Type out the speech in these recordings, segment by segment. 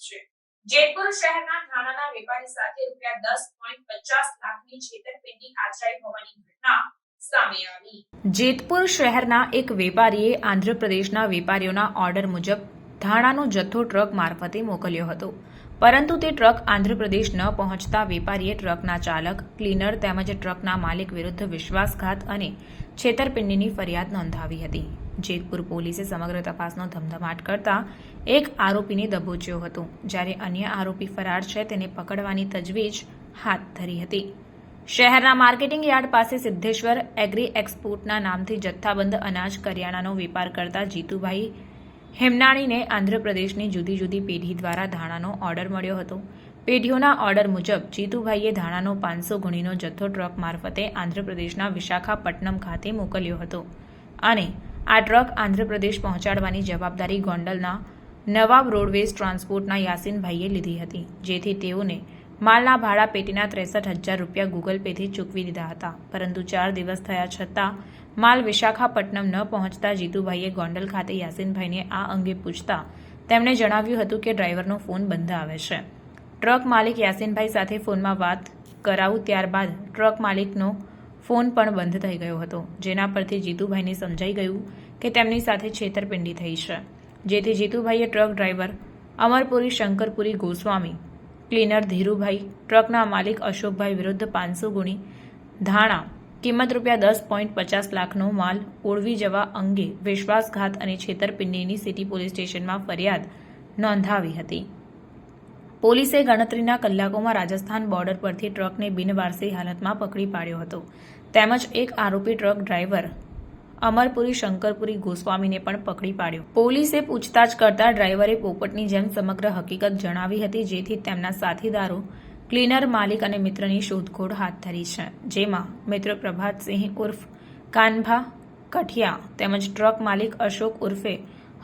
છે। જેતપુર શહેરના ધાણાના વેપારી સાથે ₹10.50 લાખની છેતરપિંડી આચરાઈ હોવાની ઘટના સામે આવી। જેતપુર શહેરના એક વેપારીએ આંધ્રપ્રદેશના વેપારીઓના ઓર્ડર મુજબ ધાણાનો જથ્થો ટ્રક મારફતે મોકલ્યો હતો, પરંતુ તે ટ્રક આંધ્રપ્રદેશ ન પહોંચતા વેપારીએ ટ્રકના ચાલક, ક્લીનર તેમજ ટ્રકના માલિક વિરુદ્ધ વિશ્વાસઘાત અને છેતરપિંડીની ફરિયાદ નોંધાવી હતી। જેતપુર પોલીસે સમગ્ર તપાસનો ધમધમાટ કરતા એક આરોપીને દબોચ્યો હતો, જ્યારે અન્ય આરોપી ફરાર છે તેને પકડવાની તજવીજ હાથ ધરી હતી। શહેરના માર્કેટિંગ યાર્ડ પાસે સિદ્ધેશ્વર એગ્રી એક્સપોર્ટના નામથી જથ્થાબંધ અનાજ કરિયાણાનો વેપાર કરતા જીતુભાઈ હેમનાણીને આંધ્રપ્રદેશની જુદી જુદી પેઢી દ્વારા ધાણાનો ઓર્ડર મળ્યો હતો। પેઢીઓના ઓર્ડર મુજબ જીતુભાઈએ ધાણાનો 500 ગુણીનો જથ્થો ટ્રક મારફતે આંધ્રપ્રદેશના વિશાખાપટ્ટનમ ખાતે મોકલ્યો હતો અને આ ટ્રક આંધ્રપ્રદેશ પહોંચાડવાની જવાબદારી ગોંડલના નવાબ રોડવેઝ ટ્રાન્સપોર્ટના યાસીનભાઈએ લીધી હતી, જેથી તેઓને માલના ભાડા પેટીના ₹63,000 ગૂગલ પેથી ચૂકવી દીધા હતા, પરંતુ 4 દિવસ થયા છતાં માલ વિશાખાપટ્ટનમ ન પહોંચતા જીતુભાઈએ ગોંડલ ખાતે યાસીનભાઈને આ અંગે પૂછતા તેમણે જણાવ્યું હતું કે ડ્રાઈવરનો ફોન બંધ આવે છે। ટ્રક માલિક યાસીનભાઈ સાથે ફોનમાં વાત કરાવું ત્યારબાદ ટ્રક માલિકનો ફોન પણ બંધ થઈ ગયો હતો, જેના પરથી જીતુભાઈને સમજાઈ ગયું કે તેમની સાથે છેતરપિંડી થઈ છે, જેથી જીતુભાઈએ truck driver Amarpuri Shankarpuri Goswami, cleaner Dhirubhai, ટ્રકના માલિક અશોકભાઈ વિરુદ્ધ 500 ગુણી ધાણા કિંમત ₹10.50 લાખનો માલ ઓળવી જવા અંગે વિશ્વાસઘાત અને છેતરપિંડીની સિટી પોલીસ સ્ટેશનમાં ફરિયાદ નોંધાવી હતી। પોલીસે ગણતરીના કલાકોમાં રાજસ્થાન બોર્ડર પરથી ટ્રકને બિનવારસી હાલતમાં પકડી પાડ્યો હતો, તેમજ એક આરોપી ટ્રક ડ્રાઈવર અમરપુરી શંકરપુરી ગોસ્વામીને પણ પકડી પાડ્યો। પોલીસે પૂછતાછ કરતા ડ્રાઈવરે પોપટની જેમ સમગ્ર હકીકત જણાવી હતી, જેથી તેમના સાથીદારો ક્લીનર માલિક અને મિત્રની શોધખોળ હાથ ધરી છે, જેમાં મિત્ર પ્રભાતસિંહ ઉર્ફ કાનભા કઠિયા તેમજ ટ્રક માલિક અશોક ઉર્ફે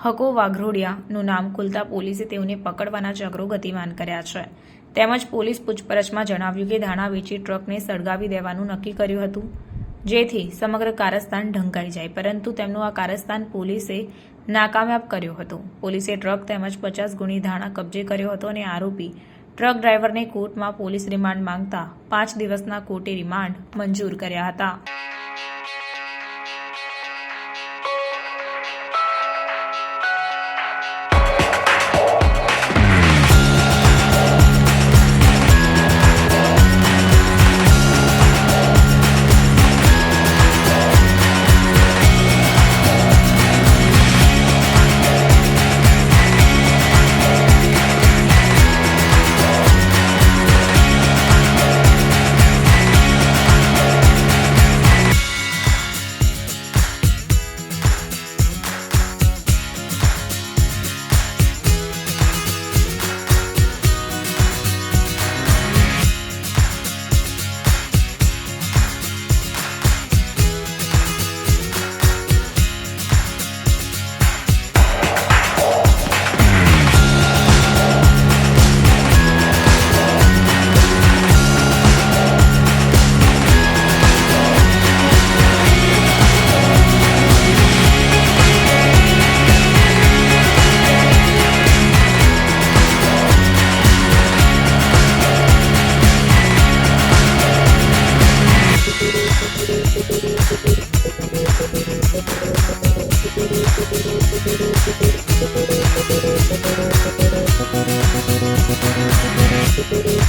હકો વાઘરોડિયાનું નામ ખુલતા પોલીસે તેઓને પકડવાના ચક્રો ગતિમાન કર્યા છે। તેમજ પોલીસ પૂછપરછમાં જણાવ્યું કે ધાણા વેચી ટ્રકને સળગાવી દેવાનું નક્કી કર્યું હતું, જેથી સમગ્ર કારસ્તાન ઢંકાઈ જાય, પરંતુ તેમનું આ કારસ્તાન પોલીસે નાકામયાબ કર્યો હતો। પોલીસે ટ્રક તેમજ 50 ગુણી ધાણા કબજે કર્યો હતો અને આરોપી ટ્રક ડ્રાઈવરને કોર્ટમાં પોલીસ રિમાન્ડ માંગતા 5 દિવસના કોર્ટે રિમાન્ડ મંજૂર કર્યા હતા।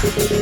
Thank you.